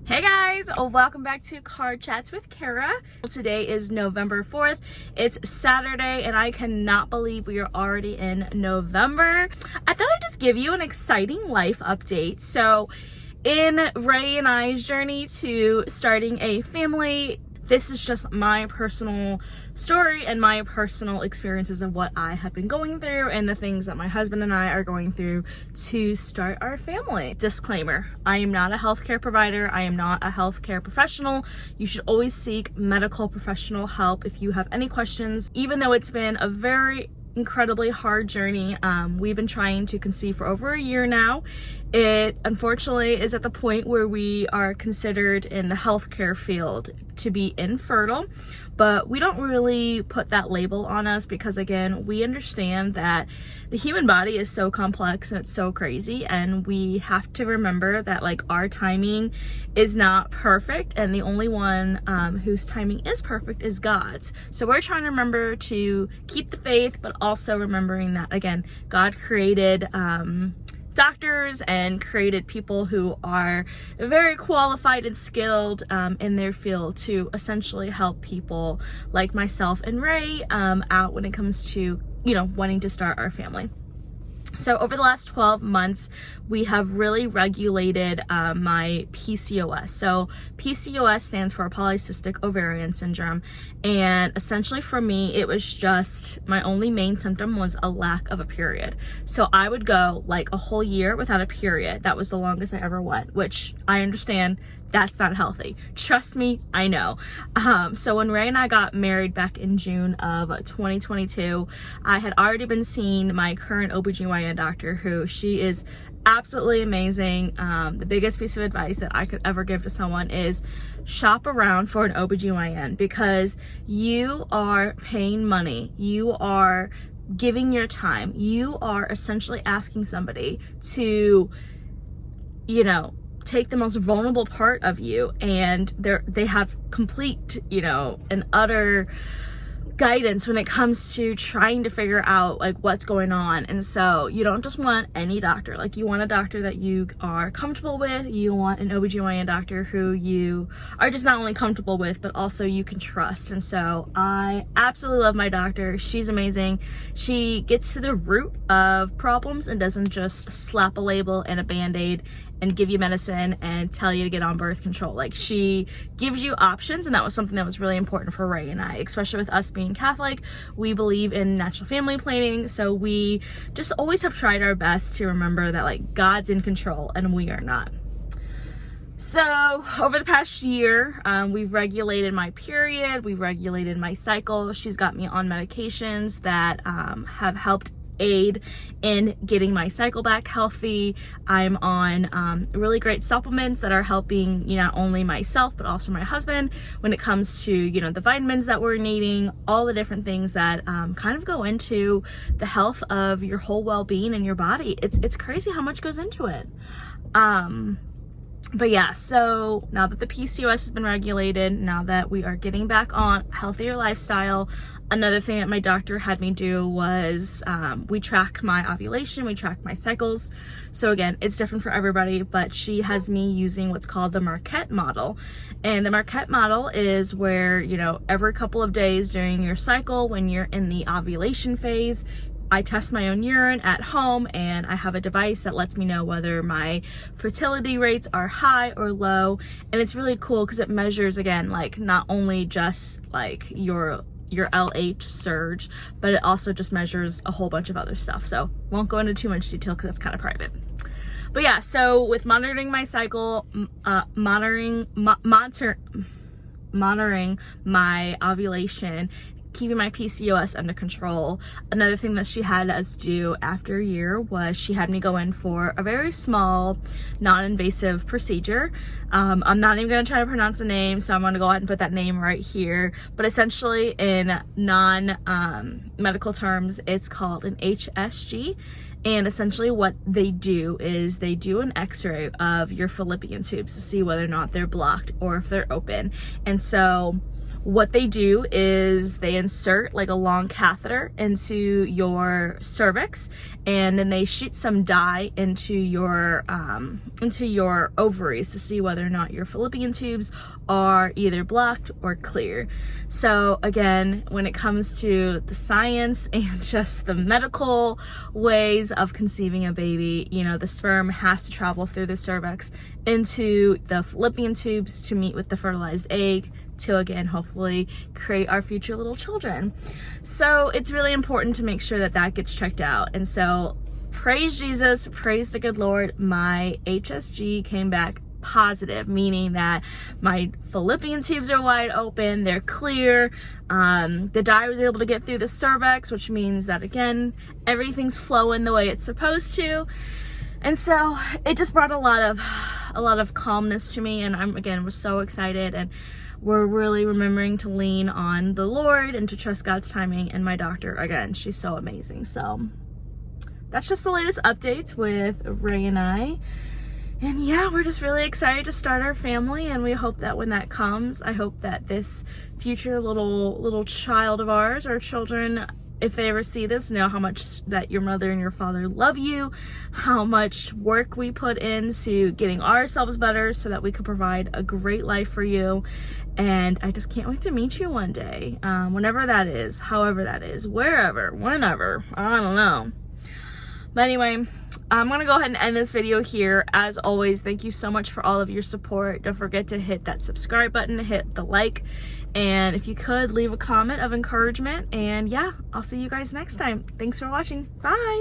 Hey guys, welcome back to Car Chats with Kara. Today is November 4th. It's Saturday and I cannot believe we are already in November. I thought I'd just give you an exciting life update. So in Ray and I's journey to starting a family, this is just my personal story and my personal experiences of what I have been going through and the things that my husband and I are going through to start our family. Disclaimer, I am not a healthcare provider. I am not a healthcare professional. You should always seek medical professional help if you have any questions. Even though it's been a very incredibly hard journey. We've been trying to conceive for over a year now. It unfortunately is at the point where we are considered in the healthcare field to be infertile, but we don't really put that label on us because, again, we understand that the human body is so complex and it's so crazy, and we have to remember that like our timing is not perfect, and the only one whose timing is perfect is God's. So we're trying to remember to keep the faith, but also remembering that, again, God created doctors and created people who are very qualified and skilled in their field to essentially help people like myself and Ray out when it comes to, wanting to start our family. So over the last 12 months, we have really regulated my PCOS. So PCOS stands for polycystic ovarian syndrome. And essentially for me, it was just, my only main symptom was a lack of a period. So I would go like a whole year without a period. That was the longest I ever went, which I understand that's not healthy. Trust me, I know. So when Ray and I got married back in June of 2022, I had already been seeing my current OBGYN doctor, who she is absolutely amazing. The biggest piece of advice that I could ever give to someone is shop around for an OBGYN, because you are paying money. You are giving your time. You are essentially asking somebody to, take the most vulnerable part of you, and they have complete, and utter guidance when it comes to trying to figure out like what's going on. And so you don't just want any doctor, like you want a doctor that you are comfortable with. You want an OBGYN doctor who you are just not only comfortable with, but also you can trust. And so I absolutely love my doctor. She's amazing. She gets to the root of problems and doesn't just slap a label and a band-aid and give you medicine and tell you to get on birth control. Like, she gives you options, and that was something that was really important for Ray and I, especially with us being Catholic. We believe in natural family planning, so we just always have tried our best to remember that like God's in control and we are not. So over the past year, we've regulated my period, we've regulated my cycle. She's got me on medications that have helped aid in getting my cycle back healthy. I'm on really great supplements that are helping not only myself but also my husband when it comes to the vitamins that we're needing, all the different things that kind of go into the health of your whole well-being and your body. It's crazy how much goes into it. But yeah, so now that the PCOS has been regulated, now that we are getting back on healthier lifestyle, another thing that my doctor had me do was we track my ovulation, we track my cycles. So again, it's different for everybody, but she has me using what's called the Marquette model. And the Marquette model is where, every couple of days during your cycle, when you're in the ovulation phase, I test my own urine at home, and I have a device that lets me know whether my fertility rates are high or low. And it's really cool because it measures, again, like not only just like your LH surge, but it also just measures a whole bunch of other stuff. So won't go into too much detail because that's kind of private. But yeah, so with monitoring my cycle, monitoring my ovulation, keeping my PCOS under control. Another thing that she had us do after a year was she had me go in for a very small, non-invasive procedure. I'm not even going to try to pronounce the name, so I'm going to go ahead and put that name right here. But essentially, in non-medical terms, it's called an HSG. And essentially what they do is they do an x-ray of your fallopian tubes to see whether or not they're blocked or if they're open. And so what they do is they insert like a long catheter into your cervix, and then they shoot some dye into your ovaries to see whether or not your fallopian tubes are either blocked or clear. So again, when it comes to the science and just the medical ways of conceiving a baby, you know, the sperm has to travel through the cervix into the fallopian tubes to meet with the fertilized egg to again hopefully create our future little children. So it's really important to make sure that that gets checked out. And so praise Jesus, praise the good Lord, my HSG came back positive, meaning that my fallopian tubes are wide open, they're clear, the dye was able to get through the cervix, which means that again everything's flowing the way it's supposed to. And so it just brought a lot of calmness to me, and we're so excited, and we're really remembering to lean on the Lord and to trust God's timing. And my doctor, again, she's so amazing. So that's just the latest updates with Ray and I. And yeah, we're just really excited to start our family, and we hope that when that comes, I hope that this future little child of ours, or children, if they ever see this, know how much that your mother and your father love you, how much work we put into getting ourselves better so that we could provide a great life for you. And I just can't wait to meet you one day, whenever that is, however that is, wherever, whenever, I don't know. But anyway, I'm gonna go ahead and end this video here. As always, thank you so much for all of your support. Don't forget to hit that subscribe button, hit the like, and if you could, leave a comment of encouragement. And yeah, I'll see you guys next time. Thanks for watching. Bye.